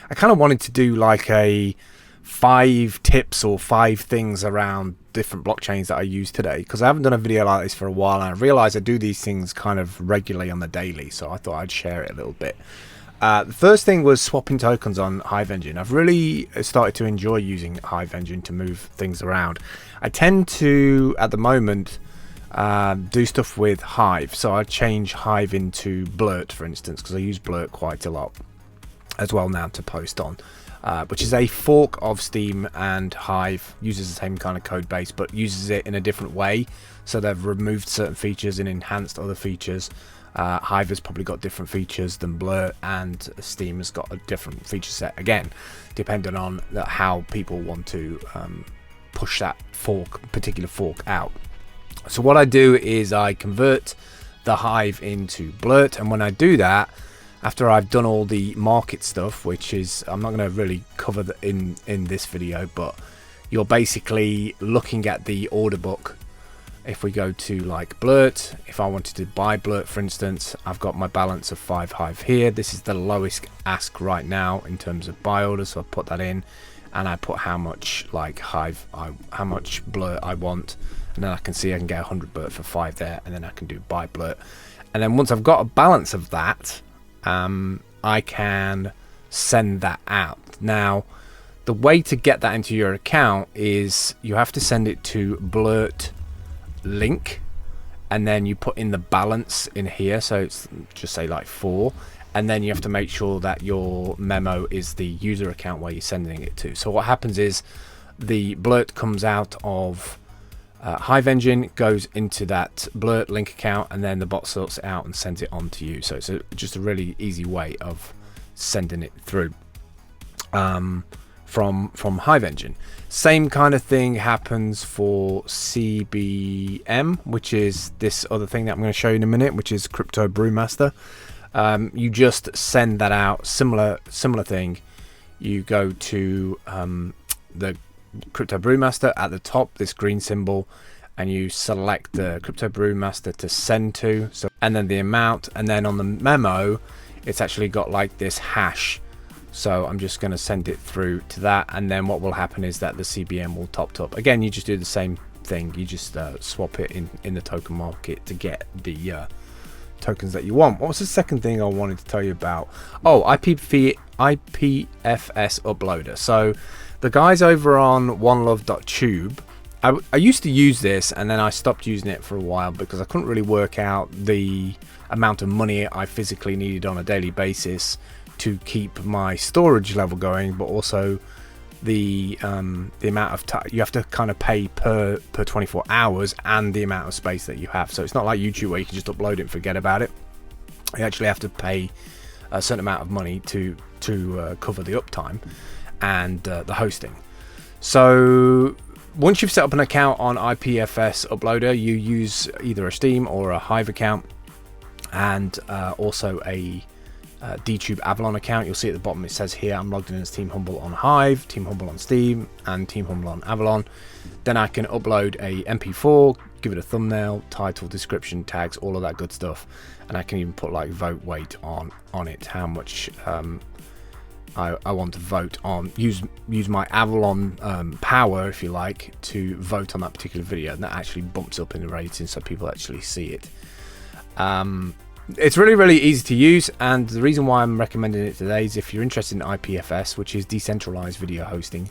I kind of wanted to do like a 5 tips or 5 things around different blockchains that I use today, because I haven't done a video like this for a while, and I realized I do these things kind of regularly on the daily, so I thought I'd share it a little bit. The first thing was swapping tokens on Hive Engine. I've really started to enjoy using Hive Engine to move things around. I tend to, at the moment, do stuff with Hive, so I change Hive into Blurt, for instance, because I use Blurt quite a lot as well now to post on, which is a fork of Steem and Hive. Uses the same kind of code base but uses it in a different way, so they've removed certain features and enhanced other features. Hive has probably got different features than Blurt, and Steem has got a different feature set, again depending on how people want to push that particular fork out. So what I do is I convert the Hive into Blurt, and when I do that, after I've done all the market stuff, which is I'm not going to really cover in this video, but you're basically looking at the order book. If we go to like Blurt, if I wanted to buy Blurt, for instance, I've got my balance of 5 Hive here. This is the lowest ask right now in terms of buy orders, so I put that in, and I put how much like Hive, how much Blurt I want, and then I can see I can get 100 Blurt for 5 there, and then I can do buy Blurt. And then once I've got a balance of that, I can send that out. Now, the way to get that into your account is you have to send it to Blurt link, and then you put in the balance in here, so it's just say like 4, and then you have to make sure that your memo is the user account where you're sending it to. So what happens is the Blurt comes out of Hive Engine, goes into that Blurt link account, and then the bot sorts it out and sends it on to you. So it's just a really easy way of sending it through from Hive Engine. Same kind of thing happens for CBM, which is this other thing that I'm going to show you in a minute, which is cryptobrewmaster. You just send that out, similar thing. You go to the cryptobrewmaster at the top, this green symbol, and you select the cryptobrewmaster to send to, so, and then the amount, and then on the memo it's actually got like this hash. So I'm just going to send it through to that, and then what will happen is that the CBM will top up. Again, you just do the same thing. You just swap it in the token market to get the tokens that you want. What was the second thing I wanted to tell you about? Oh, ipfs uploader. So the guys over on onelove.tube, I used to use this, and then I stopped using it for a while because I couldn't really work out the amount of money I physically needed on a daily basis to keep my storage level going, but also the amount of time you have to kind of pay per 24 hours and the amount of space that you have. So it's not like YouTube where you can just upload it and forget about it. You actually have to pay a certain amount of money to cover the uptime and the hosting. So once you've set up an account on ipfs uploader, you use either a Steem or a Hive account, and also a dtube Avalon account. You'll see at the bottom it says here I'm logged in as Team Humble on Hive, Team Humble on Steem, and Team Humble on Avalon. Then I can upload a MP4, give it a thumbnail, title, description, tags, all of that good stuff, and I can even put like vote weight on it, how much I want to vote on, use my Avalon power, if you like, to vote on that particular video, and that actually bumps up in the rating so people actually see it. It's really easy to use, and the reason why I'm recommending it today is if you're interested in IPFS, which is decentralized video hosting,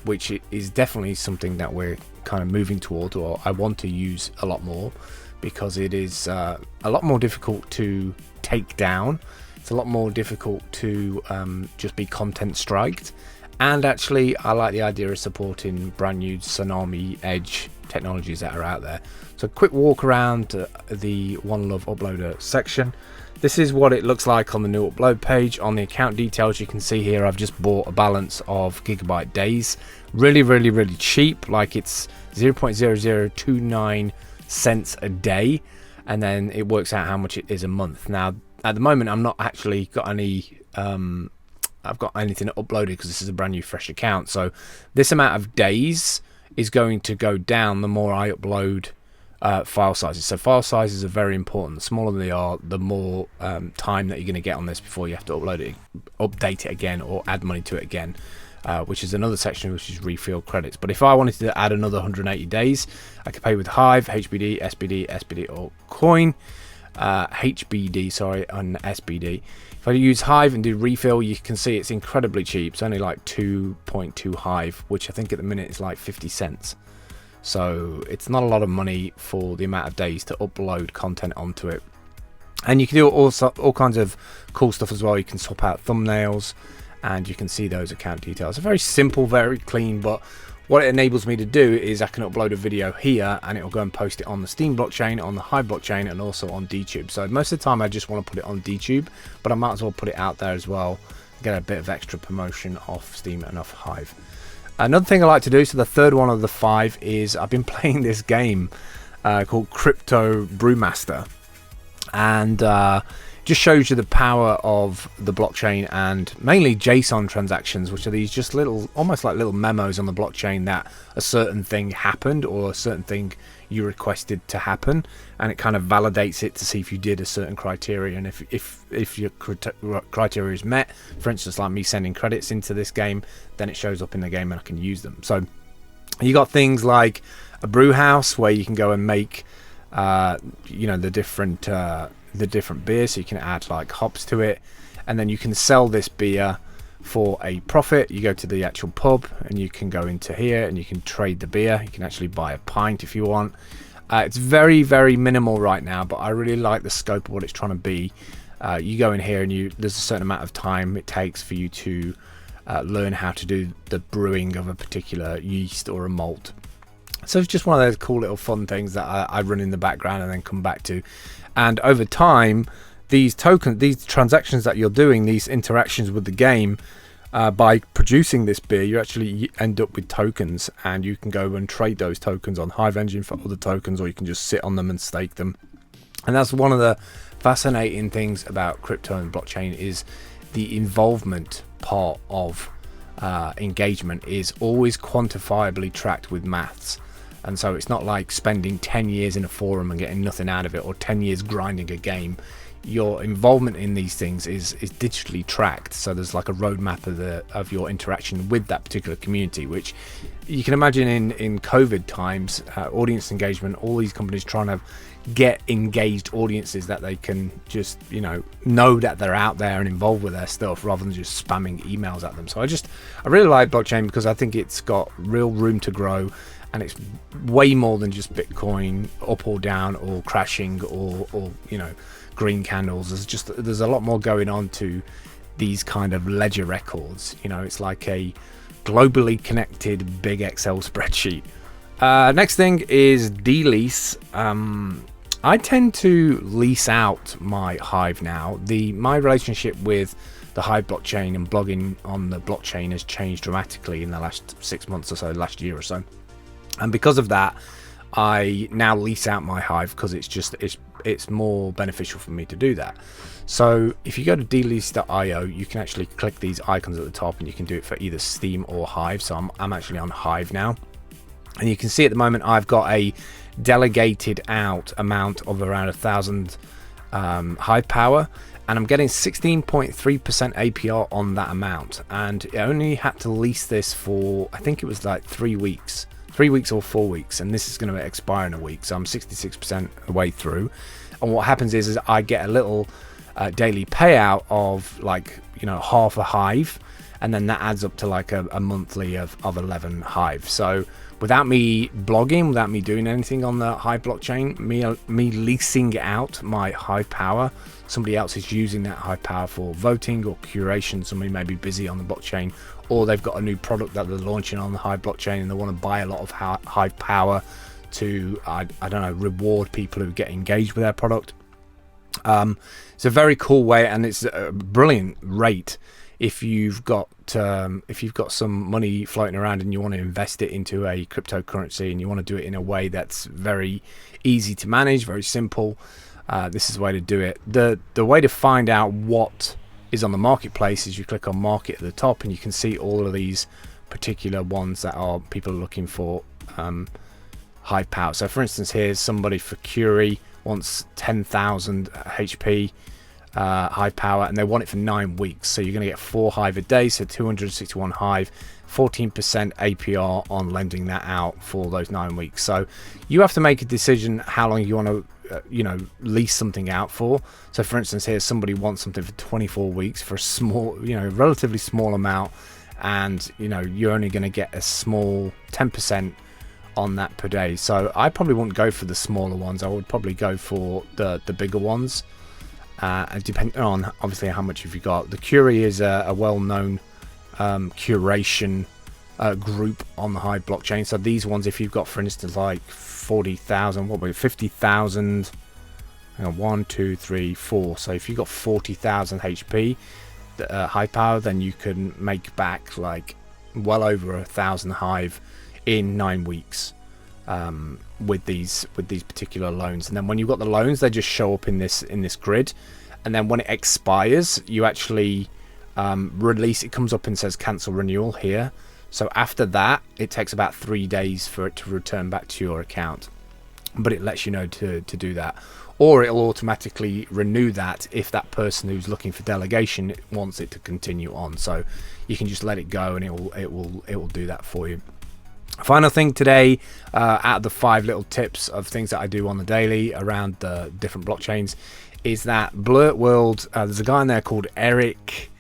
which is definitely something that we're kind of moving toward, or I want to use a lot more, because it is a lot more difficult to take down. It's a lot more difficult to just be content striked, and actually I like the idea of supporting brand new Tsunami Edge technologies that are out there. So quick walk around the OneLove uploader section. This is what it looks like on the new upload page. On the account details, you can see here I've just bought a balance of gigabyte days, really cheap, like it's 0.0029 cents a day, and then it works out how much it is a month. Now at the moment I'm not actually got any I've got anything uploaded because this is a brand new fresh account, so this amount of days is going to go down the more I upload file sizes. So file sizes are very important. The smaller they are, the more time that you're going to get on this before you have to update it again, or add money to it again, which is another section, which is refill credits. But if I wanted to add another 180 days, I could pay with Hive, HBD, SPD, or Coin. HBD, sorry, and SBD. If I use Hive and do refill, you can see it's incredibly cheap. It's only like 2.2 Hive, which I think at the minute is like 50 cents. So it's not a lot of money for the amount of days to upload content onto it. And you can do all kinds of cool stuff as well. You can swap out thumbnails, and you can see those account details. It's very simple, very clean, but what it enables me to do is I can upload a video here, and it will go and post it on the Steem blockchain, on the Hive blockchain, and also on dtube. So most of the time I just want to put it on dtube, but I might as well put it out there as well, get a bit of extra promotion off Steem and off Hive. Another thing I like to do, so the third one of the 5, is I've been playing this game called Cryptobrewmaster, and just shows you the power of the blockchain, and mainly JSON transactions, which are these just little, almost like little memos on the blockchain that a certain thing happened, or a certain thing you requested to happen, and it kind of validates it to see if you did a certain criteria, and if your criteria is met. For instance, like me sending credits into this game, then it shows up in the game and I can use them. So you got things like a brew house where you can go and make you know, the different beers, so you can add like hops to it, and then you can sell this beer for a profit. You go to the actual pub and you can go into here and you can trade the beer. You can actually buy a pint if you want. It's very, very minimal right now, but I really like the scope of what it's trying to be. You go in here and there's a certain amount of time it takes for you to learn how to do the brewing of a particular yeast or a malt. So it's just one of those cool little fun things that I run in the background and then come back to. And over time, these tokens, these transactions that you're doing, these interactions with the game, by producing this beer, you actually end up with tokens, and you can go and trade those tokens on Hive Engine for other tokens, or you can just sit on them and stake them. And that's one of the fascinating things about crypto and blockchain, is the involvement part of engagement is always quantifiably tracked with maths. And so it's not like spending 10 years in a forum and getting nothing out of it, or 10 years grinding a game. Your involvement in these things is digitally tracked. So there's like a roadmap of your interaction with that particular community, which you can imagine in COVID times, audience engagement, all these companies trying to get engaged audiences that they can just, you know that they're out there and involved with their stuff, rather than just spamming emails at them. So I really like blockchain because I think it's got real room to grow. And it's way more than just Bitcoin up or down or crashing or you know, green candles. There's a lot more going on to these kind of ledger records. You know, it's like a globally connected big Excel spreadsheet. Next thing is de-lease. I tend to lease out my Hive now. My relationship with the Hive blockchain and blogging on the blockchain has changed dramatically in the last 6 months or so, last year or so. And because of that, I now lease out my Hive, because it's more beneficial for me to do that. So if you go to delease.io, you can actually click these icons at the top, and you can do it for either Steem or Hive. So I'm actually on Hive now, and you can see at the moment I've got a delegated out amount of around 1,000 Hive power, and I'm getting 16.3% APR on that amount. And I only had to lease this for, I think it was like 3 weeks. 3 weeks or 4 weeks, and this is going to expire in a week, so I'm 66% the way through. And what happens is I get a little daily payout of, like, you know, half a Hive, and then that adds up to like a monthly of 11 Hive. So without me blogging, without me doing anything on the Hive blockchain, me leasing out my Hive power, somebody else is using that Hive power for voting or curation. Somebody may be busy on the blockchain, or they've got a new product that they're launching on the Hive blockchain and they want to buy a lot of Hive power to, I don't know, reward people who get engaged with their product. It's a very cool way, and it's a brilliant rate if you've got some money floating around and you want to invest it into a cryptocurrency, and you want to do it in a way that's very easy to manage, very simple. This is the way to do it. The way to find out what is on the marketplace is you click on market at the top, and you can see all of these particular ones that are people are looking for hive power. So for instance, here's somebody for Curie wants 10,000 HP hive power, and they want it for 9 weeks. So you're going to get 4 hive a day, so 261 hive, 14% APR on lending that out for those 9 weeks. So you have to make a decision how long you want to lease something out for. So for instance, here's somebody wants something for 24 weeks for a small, relatively small amount, and you're only going to get a small 10% on that per day. So I probably wouldn't go for the smaller ones. I would probably go for the bigger ones, depending on obviously how much have you got. The Curie is a well-known curation group on the Hive blockchain. So these ones, if you've got, for instance, like 40,000, what were it, 50,000, 1 2 3 4, so if you've got 40,000 HP hive power, then you can make back like well over 1,000 hive in 9 weeks with these particular loans. And then when you've got the loans, they just show up in this grid, and then when it expires, you actually release, it comes up and says cancel renewal here. So after that, it takes about 3 days for it to return back to your account, but it lets you know to do that, or it'll automatically renew that if that person who's looking for delegation wants it to continue on. So you can just let it go, and it will do that for you. Final thing today, out of the 5 little tips of things that I do on the daily around the different blockchains, is that Blurt World, there's a guy in there called Eric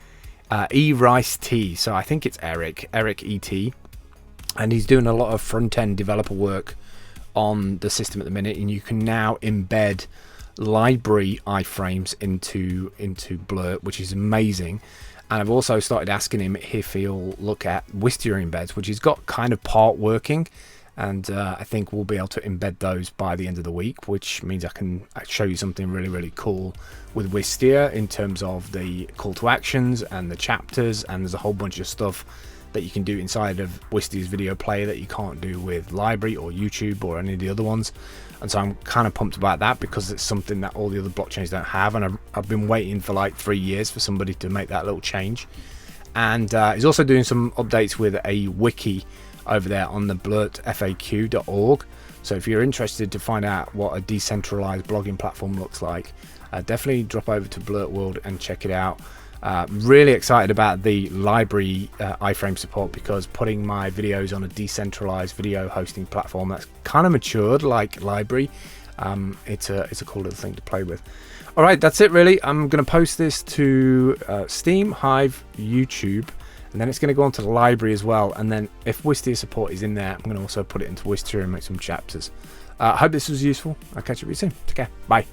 Rice T. So I think it's Eric ET, and he's doing a lot of front-end developer work on the system at the minute, and you can now embed library iframes into Blurt, which is amazing. And I've also started asking him if he'll look at wistia embeds, which he's got kind of part working, and I think we'll be able to embed those by the end of the week, which means I can show you something really, really cool with wistia in terms of the call to actions and the chapters, and there's a whole bunch of stuff that you can do inside of Wistia's video player that you can't do with library or YouTube or any of the other ones. And so I'm kind of pumped about that, because it's something that all the other blockchains don't have, and I've been waiting for like 3 years for somebody to make that little change. And he's also doing some updates with a wiki over there on the blurtfaq.org. So if you're interested to find out what a decentralized blogging platform looks like, definitely drop over to Blurt World and check it out. Really excited about the library iframe support, because putting my videos on a decentralized video hosting platform that's kind of matured like library, it's a cool little thing to play with. All right, that's it really. I'm going to post this to Steem, Hive, YouTube, and then it's going to go onto the library as well. And then if Wistia support is in there, I'm going to also put it into Wistia and make some chapters. I hope this was useful. I'll catch up with you soon. Take care. Bye.